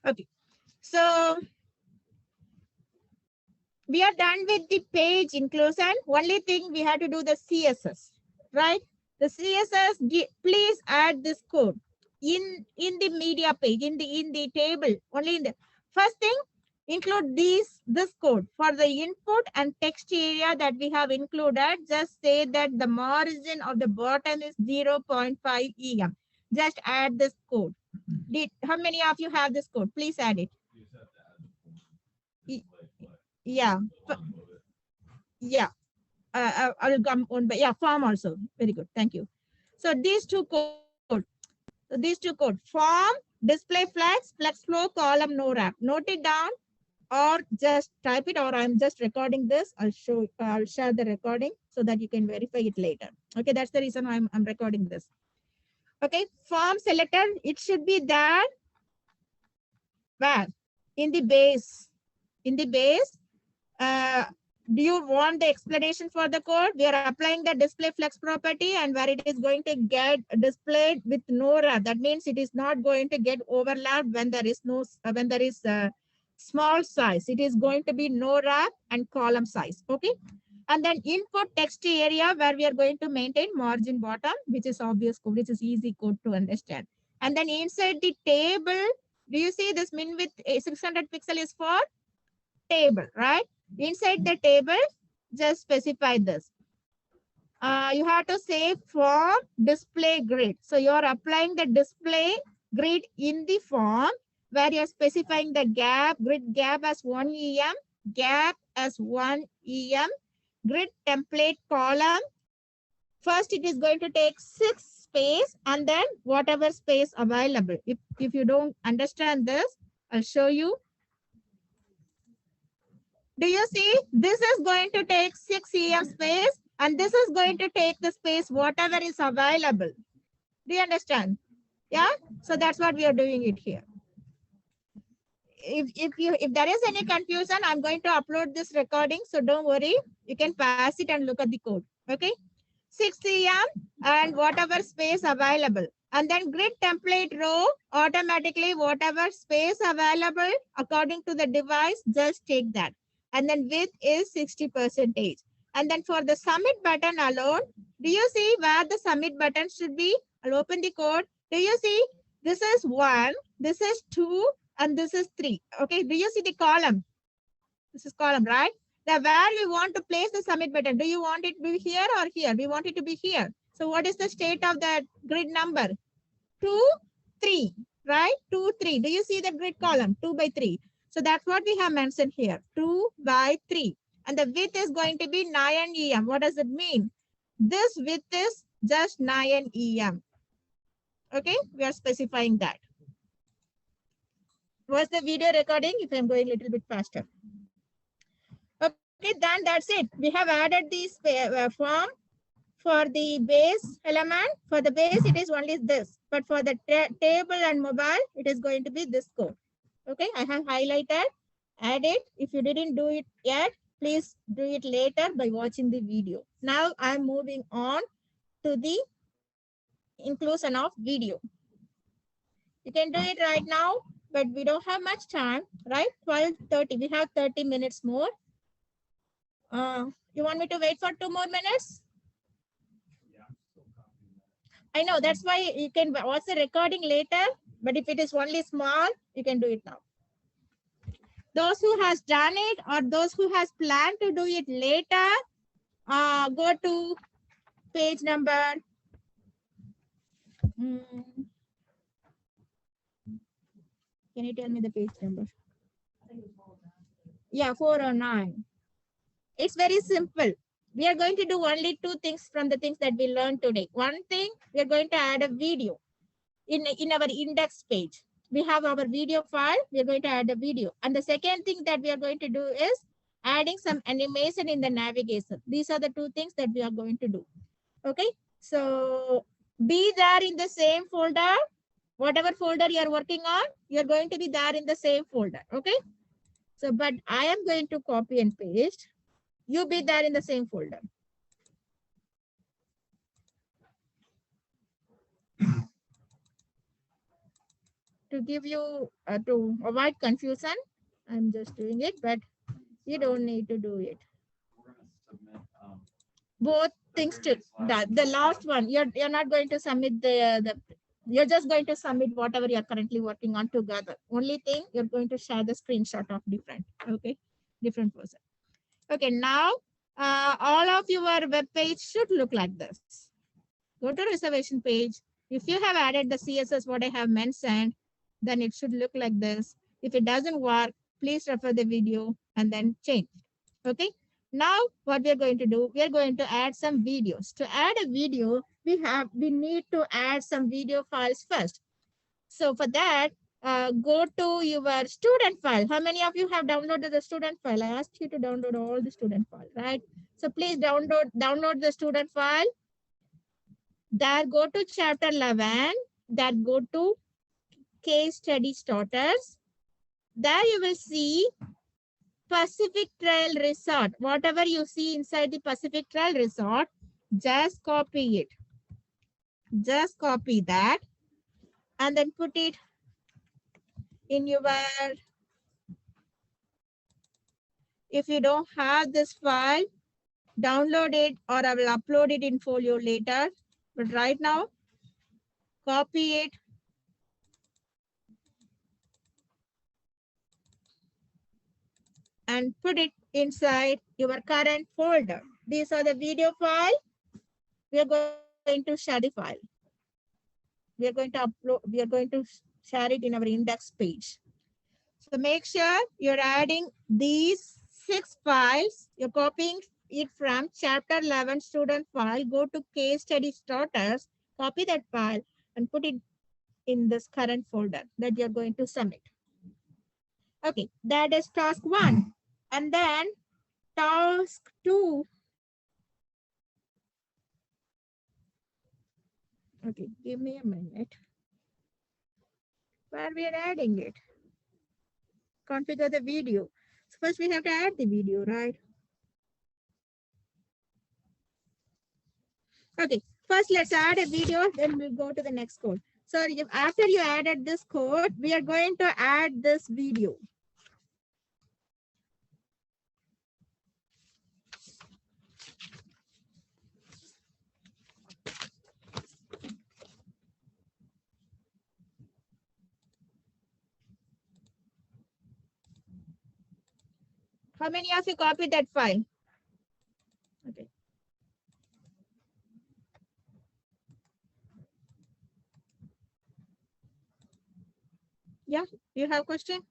Okay. So we are done with the page inclusion. Only thing we have to do the CSS, right? The CSS, please add this code in the media page, in the table. Only in the first thing, include this code for the input and text area that we have included. Just say that the margin of the bottom is 0.5 em. Just add this code. How many of you have this code? Please add it. Yeah. Yeah. I'll come on, but yeah, form also. Very good. Thank you. So these two code. So these two code. Form, display flex, flex flow, column, no wrap. Note it down or just type it, or I'm just recording this. I'll share the recording so that you can verify it later. Okay, that's the reason why I'm recording this. Okay, form selector, it should be there. Where? In the base. In the base. Do you want the explanation for the code? We are applying the display flex property, and where it is going to get displayed with no wrap. That means it is not going to get overlapped when there is no when there is a small size. It is going to be no wrap and column size. Okay. And then input text area where we are going to maintain margin bottom, which is obvious code, which is easy code to understand. And then inside the table, do you see this min width 600 pixel is for table, right? Inside the table, just specify this. You have to say form display grid. So you're applying the display grid in the form where you're specifying the gap, grid gap as 1 em, gap as 1 em, grid template column. First, it is going to take 6 space and then whatever space available. If you don't understand this, I'll show you. Do you see? This is going to take 6 em space and this is going to take the space whatever is available. Do you understand? Yeah. So that's what we are doing it here. If there is any confusion, I'm going to upload this recording. So don't worry. You can pass it and look at the code. Okay. 6 em and whatever space available. And then grid template row, automatically whatever space available according to the device, just take that. And then width is 60%. And then for the submit button alone, do you see where the submit button should be? I'll open the code. Do you see? This is 1, this is 2, and this is 3. Okay, do you see the column? This is column, right? The where we want to place the submit button. Do you want it to be here or here? We want it to be here. So what is the state of that grid number? 2, 3, right? 2, 3. Do you see the grid column? 2 by 3. So that's what we have mentioned here. 2 by 3. And the width is going to be 9 em. What does it mean? This width is just 9 em. Okay, we are specifying that. Was the video recording? If I'm going a little bit faster. Okay, then that's it. We have added this form for the base element. For the base, it is only this. But for the table and mobile, it is going to be this code. Okay, I have highlighted. Add it. If you didn't do it yet, please do it later by watching the video. Now I'm moving on to the inclusion of video. You can do it right now, but we don't have much time, right? 12:30. We have 30 minutes more. You want me to wait for 2 more minutes? I know, that's why you can watch the recording later, but if it is only small, you can do it now. Those who has done it or those who has planned to do it later, go to page number. Can you tell me the page number? Yeah, 4 or 9. It's very simple. We are going to do only 2 things from the things that we learned today. One thing, we are going to add a video in our index page. We have our video file. We are going to add a video. And the second thing that we are going to do is adding some animation in the navigation. These are the 2 things that we are going to do. Okay. So be there in the same folder. Whatever folder you are working on, you are going to be there in the same folder. Okay. So, but I am going to copy and paste. You be there in the same folder. to give you, to avoid confusion, I'm just doing it, but you don't need to do it. Both things to that. The last one, you're not going to submit the you're just going to submit whatever you're currently working on together. Only thing, you're going to share the screenshot of different, okay, different person. Okay, now all of your web page should look like this. Go to reservation page. If you have added the CSS what I have mentioned, then it should look like this. If it doesn't work, please refer the video and then change. Okay. Now what we are going to do, we are going to add some videos. To add a video, we need to add some video files first. So for that, go to your student file. How many of you have downloaded the student file? I asked you to download all the student file, right? So please download the student file. There go to chapter 11. That go to case study starters. There you will see Pacific Trail Resort. Whatever you see inside the Pacific Trail Resort, just copy it. Just copy that and then put it in your, if you don't have this file, download it or I will upload it in Folio later. But right now, copy it. And put it inside your current folder. These are the video file. We are going to share the file. We are going to upload, we are going to share it in our index page. So make sure you're adding these 6 files. You're copying it from chapter 11 student file. Go to case study starters, copy that file and put it in this current folder that you're going to submit. Okay, that is task 1. And then task 2. Okay, give me a minute. Where we are adding it? Configure the video. So first we have to add the video, right? Okay, first let's add a video, then we'll go to the next code. So after you added this code, we are going to add this video. How many of you copied that file? Okay. Yeah, you have a question?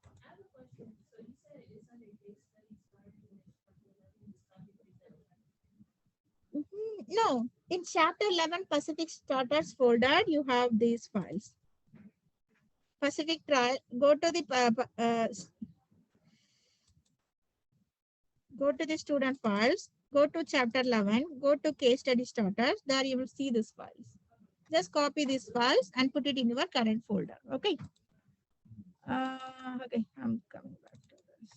No, in chapter 11 Pacific Starters folder, you have these files. Pacific Trial, go to the student files, go to chapter 11, go to case study starters, there you will see these files. Just copy these files and put it in your current folder, okay? Okay, I'm coming back to this.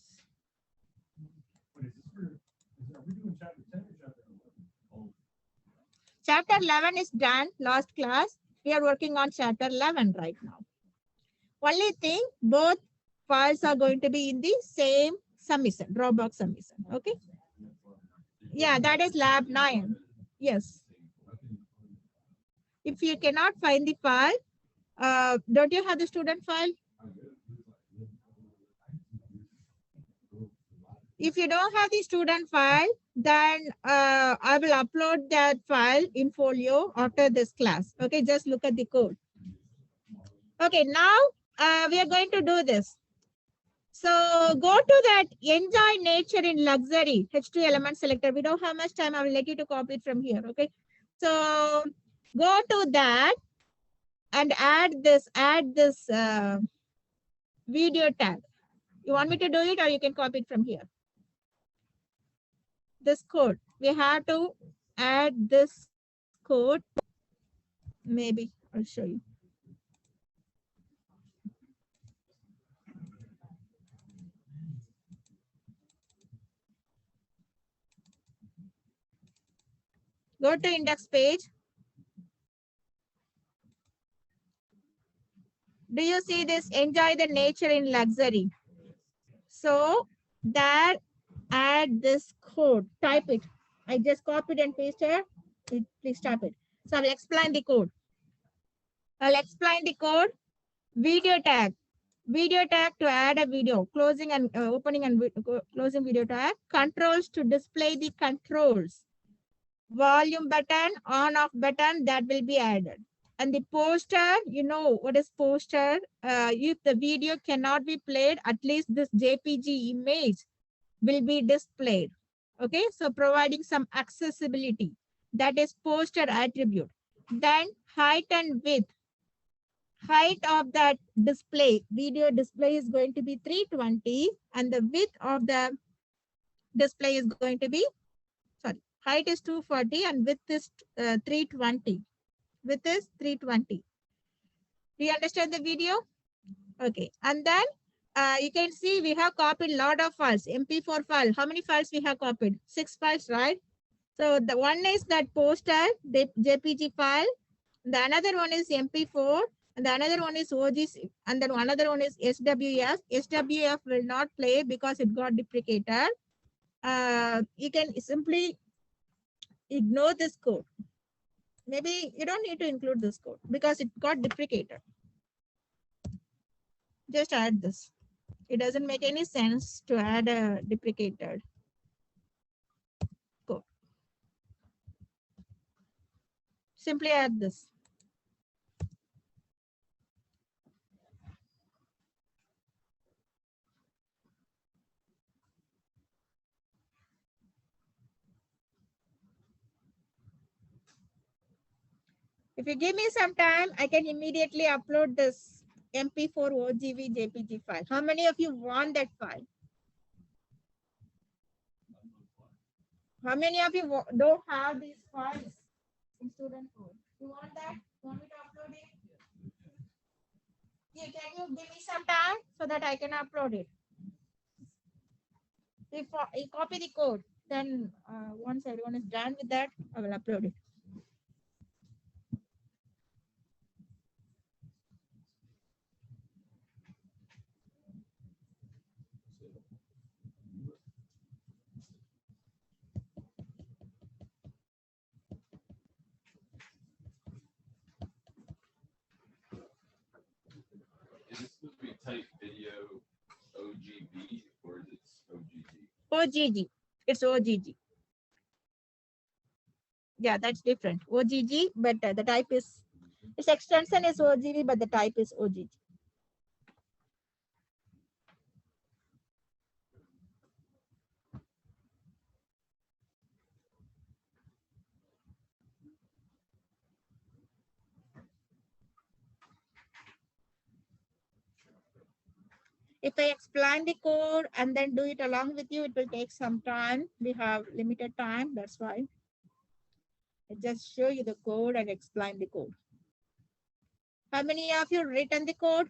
Chapter 11 is done, last class. We are working on chapter 11 right now. Only thing, both files are going to be in the same submission, Dropbox submission, okay? Yeah, that is lab 9. Yes. If you cannot find the file, don't you have the student file? If you don't have the student file, then I will upload that file in Folio after this class. Okay, just look at the code. Okay, now we are going to do this. So go to that enjoy nature in luxury H2 element selector. We don't have much time. I will let you to copy it from here. Okay, so go to that and add this video tag. You want me to do it or you can copy it from here? This code. We have to add this code. Maybe I'll show you. Go to index page. Do you see this? Enjoy the nature in luxury. So there, add this code. Type it. I just copied and pasted. Please type it. So I'll explain the code. I'll explain the code. Video tag. Video tag to add a video. Closing and opening and closing video tag. Controls to display the controls. Volume button, on off button, that will be added. And the poster, you know what is poster? If the video cannot be played, at least this JPG image will be displayed. Okay, so providing some accessibility. That is poster attribute. Then height and width. Height of that display, video display is going to be 320 and the width of the display is going to be, sorry, height is 240 and width is 320. Width is 320. Do you understand the video? Okay, and then you can see we have copied a lot of files, MP4 file. How many files we have copied? 6 files, right? So the one is that poster, the JPG file. The another one is MP4. And the another one is OGC. And then another one is SWF. SWF will not play because it got deprecated. You can simply ignore this code. Maybe you don't need to include this code because it got deprecated. Just add this. It doesn't make any sense to add a deprecated code. Simply add this. If you give me some time, I can immediately upload this MP4 OGV JPG file. How many of you want that file? How many of you don't have these files in student code? You want that? Want me to upload it? Yeah, can you give me some time so that I can upload it? If I copy the code, then once everyone is done with that, I will upload it. Is this supposed to be type video OGB or is it OGG? OGG. It's OGG. Yeah, that's different. OGG, but the type is, its extension is OGV, but the type is OGG. If I explain the code and then do it along with you, it will take some time. We have limited time, that's why. I just show you the code and explain the code. How many of you written the code?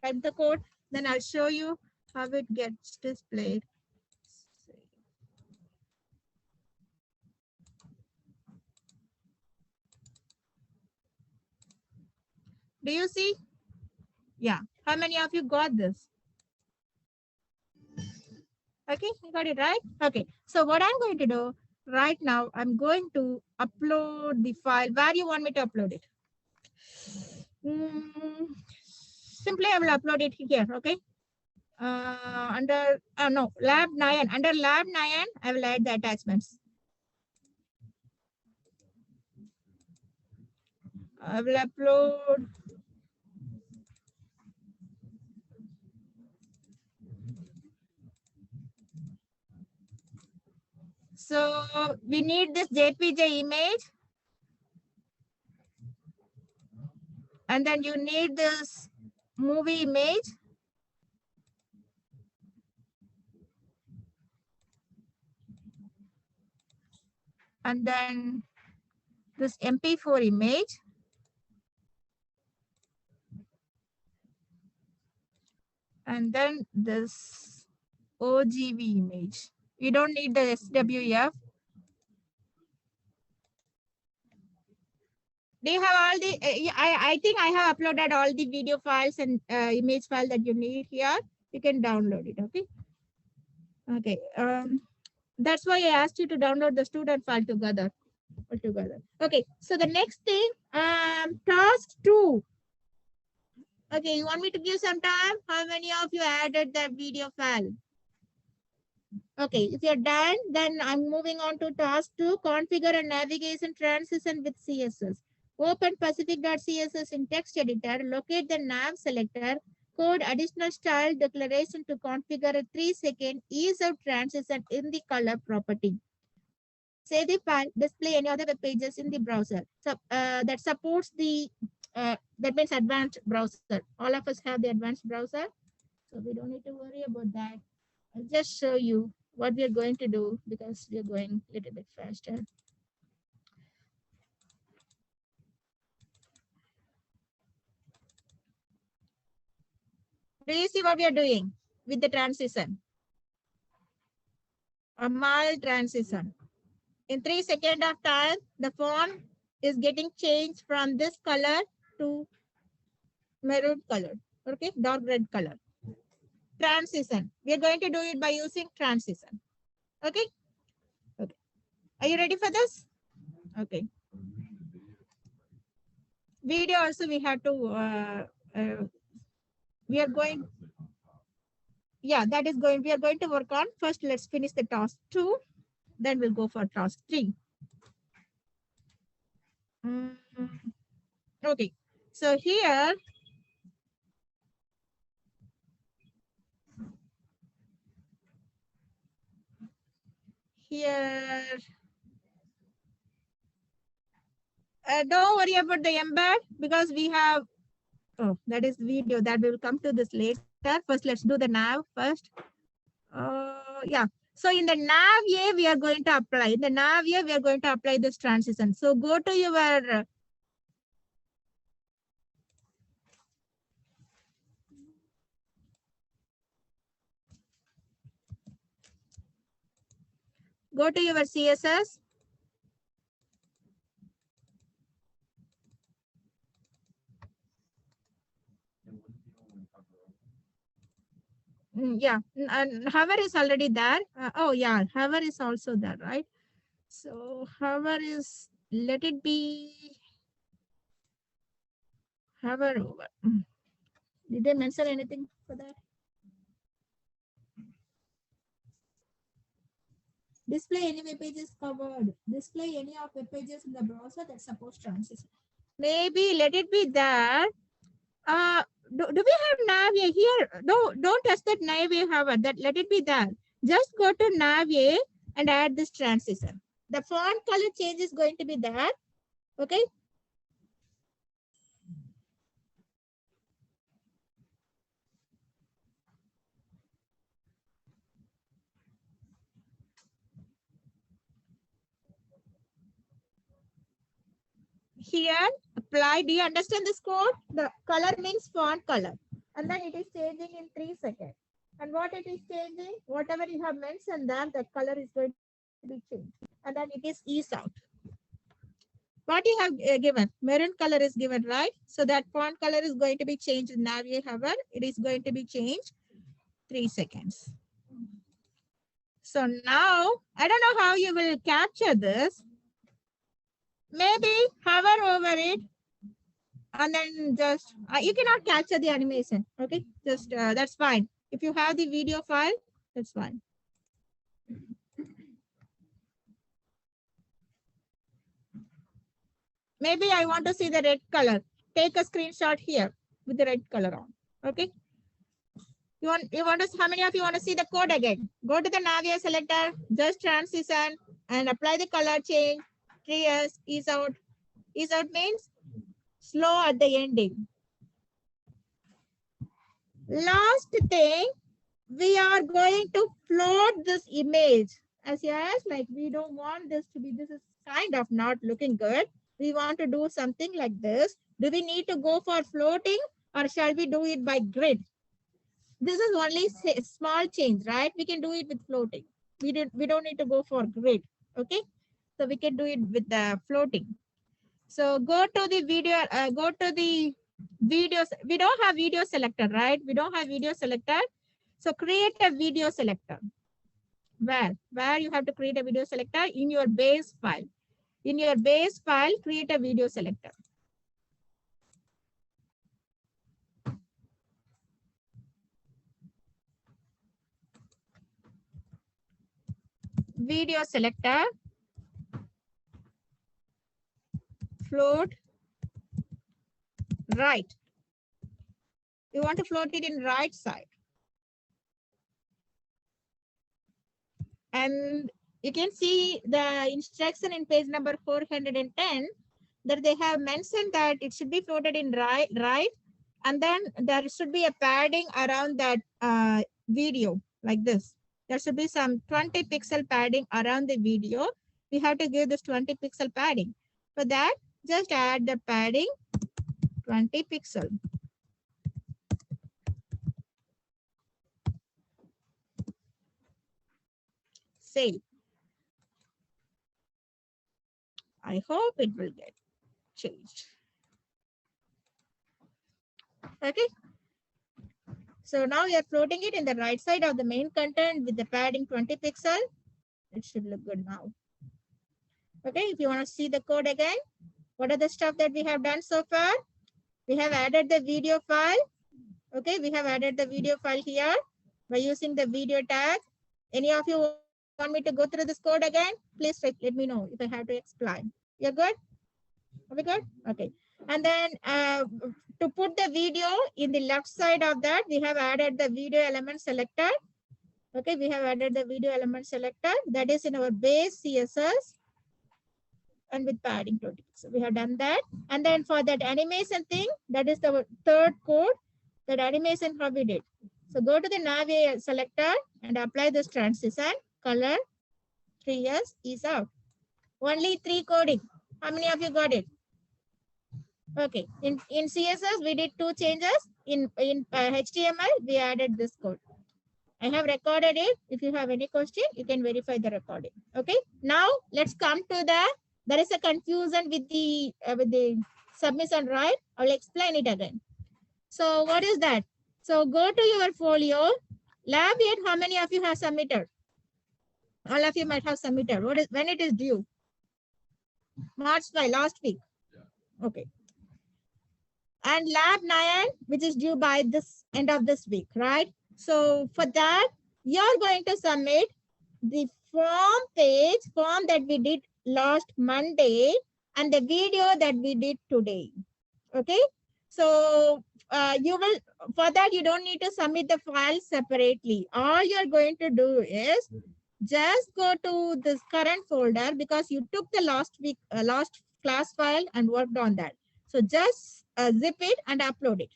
Type the code, then I'll show you how it gets displayed. Do you see? Yeah. How many of you got this? Okay, you got it right? Okay. So what I'm going to do right now, I'm going to upload the file. Where you want me to upload it? Simply I will upload it here, okay? Under, no, lab 9. Under lab 9, I will add the attachments. I will upload. So we need this JPG image. And then you need this movie image. And then this MP4 image. And then this OGV image. You don't need the SWF. Do you have all the, I think I have uploaded all the video files and image file that you need here. You can download it, okay? Okay, that's why I asked you to download the student file together. Okay, so the next thing, task 2. Okay, you want me to give some time? How many of you added the video file? Okay, if you're done, then I'm moving on to task 2, configure a navigation transition with CSS. Open pacific.css in text editor, locate the nav selector, code additional style declaration to configure a 3-second ease of transition in the color property. Save the file, display any other web pages in the browser. So that supports the, that means advanced browser. All of us have the advanced browser, so we don't need to worry about that. I'll just show you what we are going to do because we are going a little bit faster. Do you see what we are doing with the transition? A mild transition. In 3 seconds of time, the font is getting changed from this color to maroon color, okay, dark red color. Transition. We are going to do it by using transition. Okay. Okay. Are you ready for this? Okay. Video also we have to. We are going. Yeah, that is going. We are going to work on first. Let's finish the task 2. Then we'll go for task 3. Okay. So here. Here. Don't worry about the embed because we have. Oh, that is video that will come to this later. First, let's do the nav first. Yeah. So in the nav A, we are going to apply. In the nav A, we are going to apply this transition. So go to your CSS. Yeah, and hover is already there. Oh yeah, hover is also there, right? So hover is, let it be hover over. Did they mention anything for that? Display any web pages covered. Display any of web pages in the browser that supports transition. Maybe let it be there. Uh, do we have nav A here? No, don't touch that nav A hover. That let it be there. Just go to nav A and add this transition. The font color change is going to be there. Okay. Here, apply. Do you understand this code? The color means font color. And then it is changing in 3 seconds. And what it is changing, whatever you have mentioned there, that color is going to be changed. And then it is ease out. What you have given, maroon color is given, right? So that font color is going to be changed in Navier hover. It is going to be changed 3 seconds. So now, I don't know how you will capture this. Maybe hover over it and then just, you cannot capture the animation, okay? Just, that's fine. If you have the video file, that's fine. Maybe I want to see the red color. Take a screenshot here with the red color on, okay? You want to, how many of you want to see the code again? Go to the Navia selector, just transition and apply the color change. 3S, ease out. Ease out means slow at the ending. Last thing, we are going to float this image. As yes, like we don't want this to be, this is kind of not looking good. We want to do something like this. Do we need to go for floating or shall we do it by grid? This is only small change, right? We can do it with floating. We don't need to go for grid. Okay. So we can do it with the floating. So go to the video, go to the videos. We don't have video selector, right? We don't have video selector. So create a video selector. Where you have to create a video selector in your base file. In your base file, create a video selector. Video selector, float right. You want to float it in right side. And you can see the instruction in page number 410 that they have mentioned that it should be floated in right, and then there should be a padding around that video like this. There should be some 20 pixel padding around the video. We have to give this 20 pixel padding. For that, just add the padding 20 pixel. Save. I hope it will get changed. Okay. So now we are floating it in the right side of the main content with the padding 20 pixel. It should look good now. Okay, if you want to see the code again, what are the stuff that we have done so far? We have added the video file. Okay, we have added the video file here by using the video tag. Any of you want me to go through this code again? Please let me know if I have to explain. You're good? Are we good? Okay. And then to put the video in the left side of that, we have added the video element selector. Okay, we have added the video element selector that is in our base CSS and with padding 20. So we have done that. And then for that animation thing, that is the third code, that animation how we did. So go to the nav selector and apply this transition, color, 3S is out. Only 3 coding. How many of you got it? Okay, in CSS, we did 2 changes. In HTML, we added this code. I have recorded it. If you have any question, you can verify the recording. Okay, now let's come to there is a confusion with the submission, right? I'll explain it again. So what is that? So go to your folio. Lab yet, how many of you have submitted? All of you might have submitted. When it is due? March 5, last week. Okay. And lab 9, which is due by this end of this week, right? So for that, you're going to submit the form that we did last Monday and the video that we did today. Okay. So you will, for that, you don't need to submit the file separately. All you're going to do is just go to this current folder because you took the last class file and worked on that. So just zip it and upload it.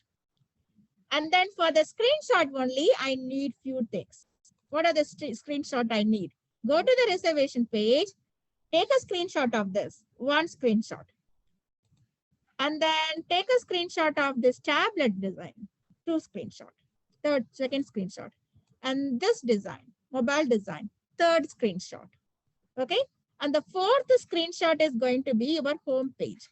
And then for the screenshot only, I need few things. What are the screenshot I need? Go to the reservation page, take a screenshot of this, 1 screenshot. And then take a screenshot of this tablet design, 2 screenshot, second screenshot. And this design, mobile design, 3rd screenshot. Okay. And the 4th screenshot is going to be your home page.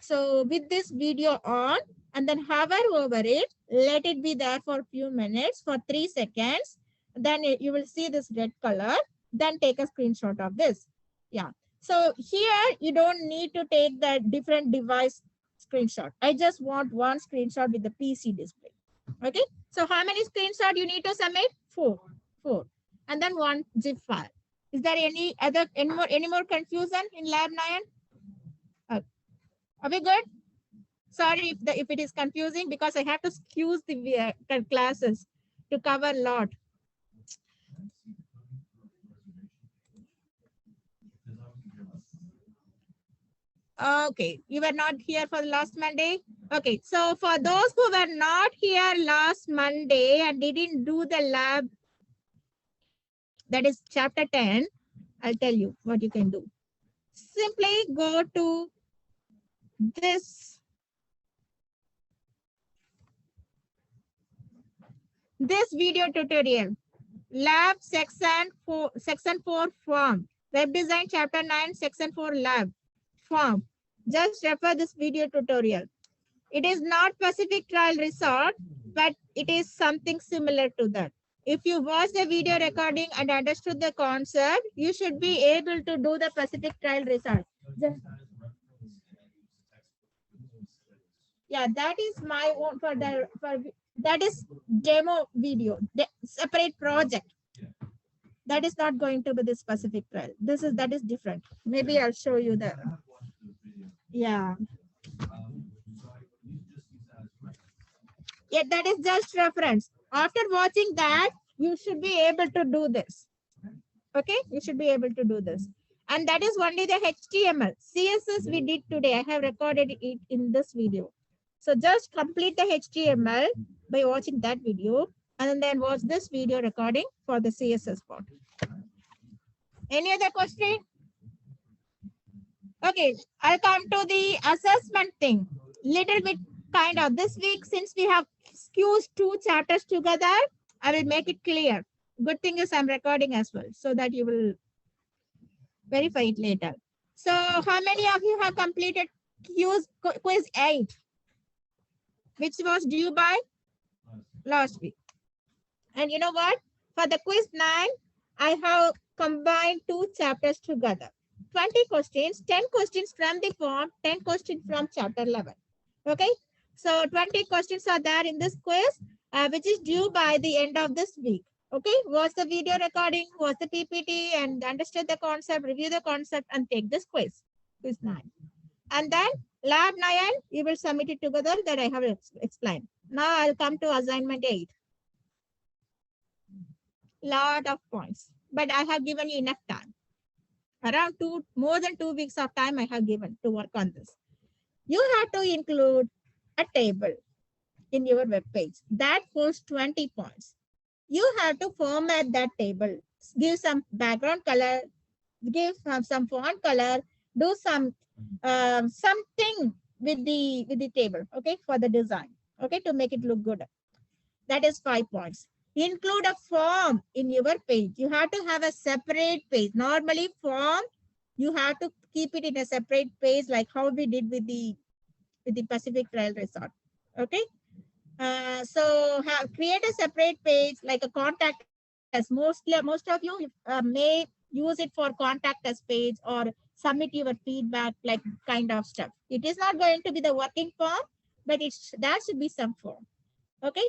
So with this video on, and then hover over it, let it be there for a few minutes, for 3 seconds. Then you will see this red color. Then take a screenshot of this. Yeah. So here you don't need to take the different device screenshot. I just want 1 screenshot with the PC display. Okay. So how many screenshots you need to submit? 4. And then 1 zip file. Is there any more confusion in lab 9? Are we good? Sorry if it is confusing because I have to skew the classes to cover a lot. Okay, you were not here for the last Monday. Okay, so for those who were not here last Monday and didn't do the lab, that is chapter 10, I'll tell you what you can do. Simply go to this video tutorial, lab section 4 form, web design chapter 9 section 4 lab form. Just refer this video tutorial. It is not Pacific Trail Resort, but it is something similar to that. If you watch the video recording and understood the concept, you should be able to do the Pacific Trail Resort. Yeah, that is my own for the for that is demo video, the separate project. That is not going to be the specific trial. That is different. Maybe I'll show you the yeah. Yeah, that is just reference. After watching that, you should be able to do this. Okay, you should be able to do this. And that is only the HTML. CSS we did today. I have recorded it in this video. So just complete the HTML by watching that video and then watch this video recording for the CSS part. Any other question? Okay, I'll come to the assessment thing. Little bit kind of this week, since we have fused two chapters together, I will make it clear. Good thing is I'm recording as well, so that you will verify it later. So how many of you have completed quiz 8, which was due by last week? And you know what? For the quiz 9, I have combined two chapters together. 20 questions, 10 questions from the form, 10 questions from chapter 11. Okay, so 20 questions are there in this quiz, which is due by the end of this week. Okay, watch the video recording, watch the PPT, and understand the concept, review the concept, and take this quiz. Quiz 9. And then lab 9, you will submit it together that I have explained. Now I'll come to assignment 8. Lot of points, but I have given you enough time. Around more than 2 weeks of time I have given to work on this. You have to include a table in your web page that holds 20 points. You have to format that table, give some background color, give some font color, do some something with the table, okay, for the design, okay, to make it look good. That is 5 points. Include a form in your page. You have to have a separate page. Normally form, you have to keep it in a separate page, like how we did with the Pacific Trail Resort. Okay. So create a separate page like a contact us. Most of you may use it for contact us page or submit your feedback, like kind of stuff. It is not going to be the working form, but that should be some form. Okay.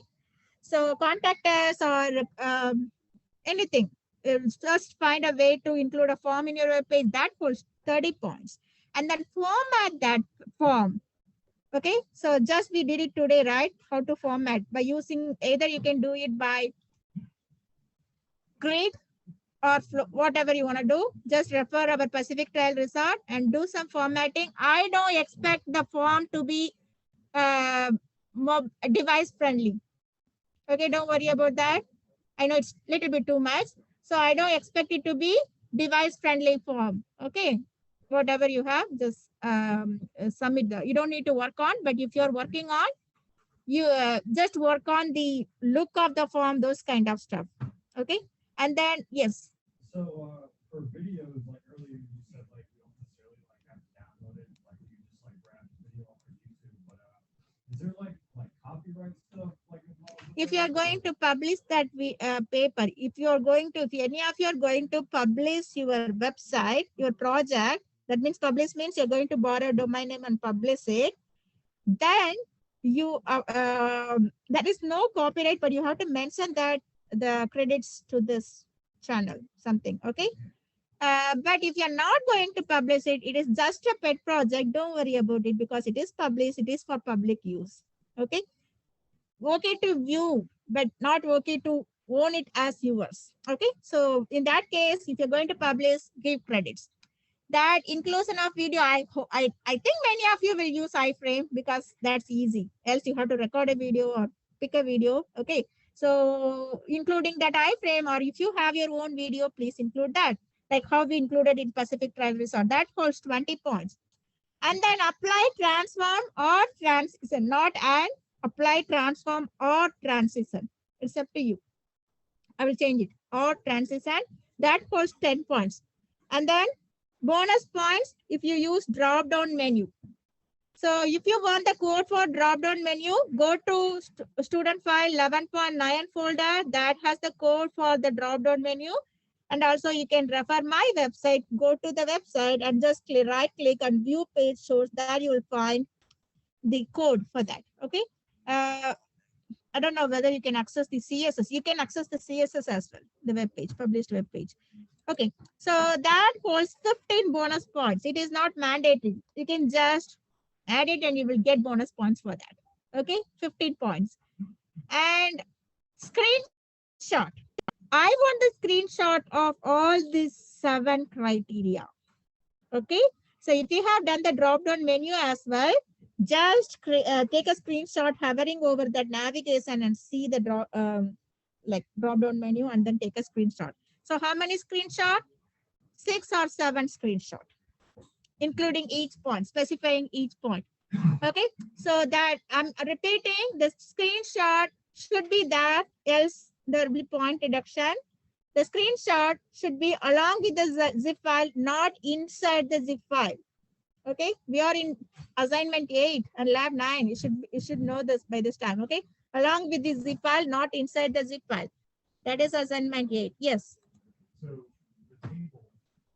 So contact us or anything. Just find a way to include a form in your web page that holds 30 points. And then format that form. Okay, so just we did it today, right? How to format by using, either you can do it by grid or whatever you want to do. Just refer our Pacific Trail Resort and do some formatting. I don't expect the form to be more device friendly. Okay, don't worry about that. I know it's a little bit too much. So I don't expect it to be device friendly form. Okay, whatever you have, just submit. You don't need to work on, but if you're working on, you just work on the look of the form, those kind of stuff. Okay, and then yes. So for videos, like earlier you said, like you don't necessarily like have to download it, like you just like grab the video off of YouTube. But is there like copyright stuff like involved? If you are going to publish that paper, if any of you are going to publish your website, your project, that means publish means you're going to borrow a domain name and publish it, then you there is no copyright, but you have to mention that the credits to this channel, something, okay? But if you're not going to publish it, it is just a pet project, don't worry about it because it is published, it is for public use, okay? Okay to view, but not okay to own it as yours, okay? So in that case, if you're going to publish, give credits. That inclusion of video, I think many of you will use iframe because that's easy. Else you have to record a video or pick a video. Okay. So including that iframe, or if you have your own video, please include that. Like how we included in Pacific Trail Resort. That holds 20 points. And then apply, transform, or transition. Not and apply, transform, or transition. It's up to you. I will change it. Or transition. That holds 10 points. And then bonus points if you use drop down menu. So if you want the code for drop down menu, go to student file 11.9 folder that has the code for the drop down menu. And also you can refer my website, go to the website and just right click on view page source. There you will find the code for that. Okay. I don't know whether you can access the CSS. You can access the CSS as well, the web page, published web page. Okay, so that holds 15 bonus points. It is not mandatory. You can just add it and you will get bonus points for that. Okay, 15 points. And screenshot. I want the screenshot of all these 7 criteria. Okay, so if you have done the drop down menu as well, just take a screenshot hovering over that navigation and see the drop down menu and then take a screenshot. So how many screenshot? 6 or 7 screenshot, including each point, specifying each point. Okay, so that I'm repeating, the screenshot should be that, else there will be point deduction. The screenshot should be along with the zip file, not inside the zip file. Okay, we are in assignment 8 and lab 9. You should know this by this time. Okay, along with the zip file, not inside the zip file. That is assignment 8. Yes. So the table,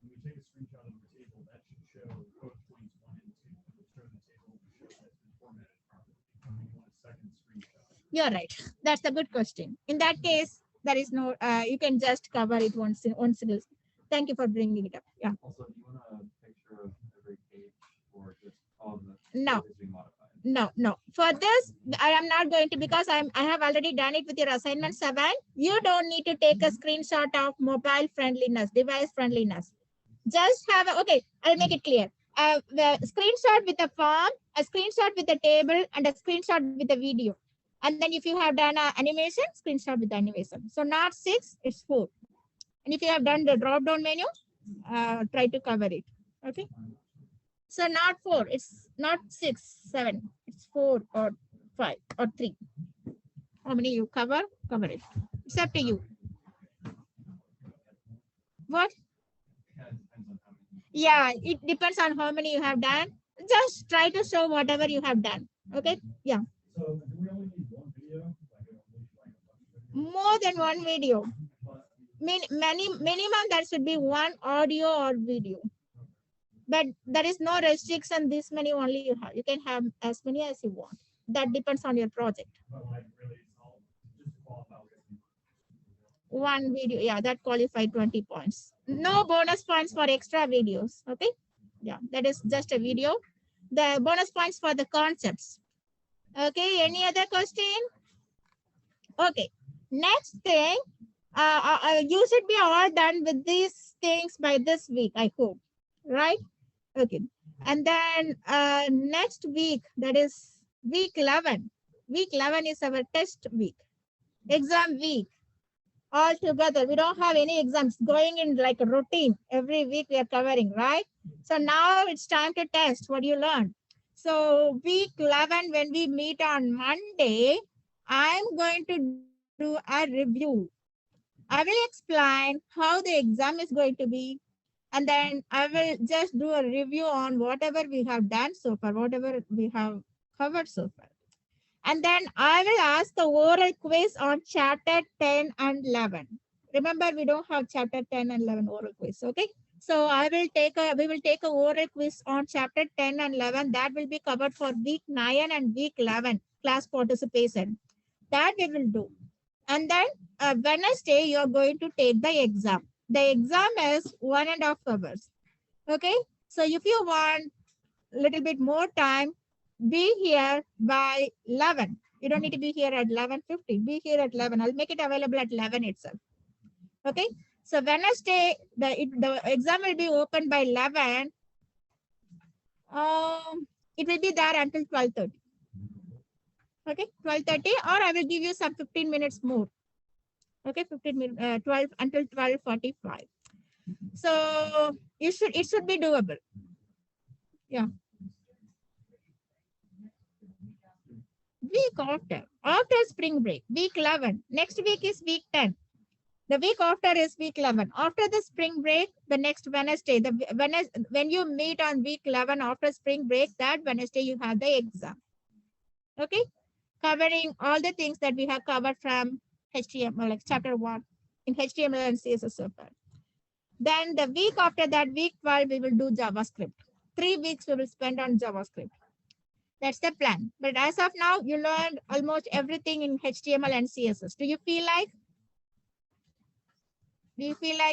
when we take a screenshot of the table, that should show both points 1 and 2. It will show the table shows that's been formatted properly. And we want a second screenshot. You're right. That's a good question. In that case, there is no, you can just cover it once. Thank you for bringing it up. Yeah. Also, do you want a picture of every page or just all of the No. pages being modified? No. For this, I am not going to, because I have already done it with your assignment 7. You don't need to take a screenshot of mobile friendliness, device friendliness. Just have okay, I'll make it clear. The screenshot with a form, a screenshot with a table, and a screenshot with a video. And then if you have done an animation, screenshot with the animation. So not 6, it's 4. And if you have done the drop down menu, try to cover it. Okay. So not 4, it's not 6, 7, it's 4 or 5 or 3. How many you cover it. It's up to you. What? Yeah, it depends on how many you have done. Just try to show whatever you have done. Okay. Yeah. So do we only need one video? More than one video. Minimum there should be one audio or video. But there is no restriction. This many only you have. You can have as many as you want. That depends on your project. But like really, it's all just to qualify. One video, yeah, that qualified 20 points. No bonus points for extra videos. Okay. Yeah, that is just a video. The bonus points for the concepts. Okay, any other question? Okay, next thing, you should be all done with these things by this week, I hope, right? Okay, and then next week, that is week 11. Week 11 is our test week, exam week. All together, we don't have any exams going in like a routine. Every week we are covering, right? So now it's time to test what you learned. So week 11, when we meet on Monday, I'm going to do a review. I will explain how the exam is going to be. And then I will just do a review on whatever we have done so far, whatever we have covered so far. And then I will ask the oral quiz on chapter 10 and 11. Remember, we don't have chapter 10 and 11 oral quiz, okay? So we will take a oral quiz on chapter 10 and 11. That will be covered for week 9 and week 11 class participation. That we will do. And then Wednesday, you are going to take the exam. The exam is 1.5 hours. Okay. So if you want a little bit more time, be here by 11. You don't need to be here at 11:50. Be here at 11. I'll make it available at 11 itself. Okay. So Wednesday, the exam will be open by 11. It will be there until 12:30. Okay, 12:30, or I will give you some 15 minutes more. Okay, 15 minutes, 12 until 12:45. So it should be doable. Yeah. Week after spring break, week 11. Next week is week 10. The week after is week 11. After the spring break, the next Wednesday, when you meet on week 11 after spring break, that Wednesday you have the exam. Okay, covering all the things that we have covered from HTML, like chapter 1 in HTML and CSS so far. Then the week after that, week 12, we will do JavaScript. 3 weeks we will spend on JavaScript. That's the plan. But as of now, you learned almost everything in HTML and CSS. Do you feel like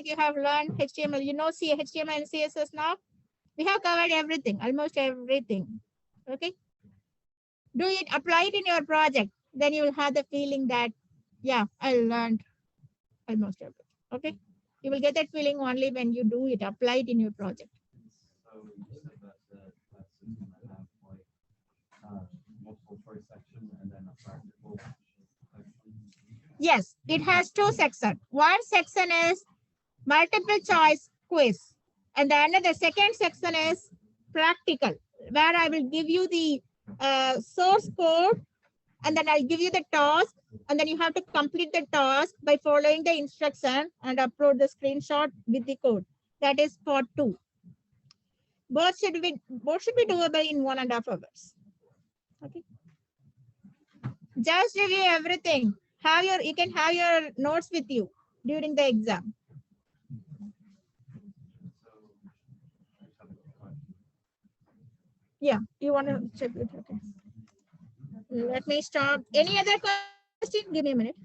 you have learned HTML? You know HTML and CSS now? We have covered everything, almost everything. Okay. Do it, apply it in your project. Then you will have the feeling that, yeah, I learned almost everything. Okay. You will get that feeling only when you do it, apply it in your project. So you said that the system might have like multiple choice section and then a practical section. Yes, it has 2 sections. One section is multiple choice quiz. And then the second section is practical, where I will give you the source code, and then I'll give you the task, and then you have to complete the task by following the instruction and upload the screenshot with the code. That is part 2. Both should be doable in 1.5 hours. Okay. Just review everything. You can have your notes with you during the exam. Yeah, you want to check it. Okay. Let me stop. Any other question? Give me a minute.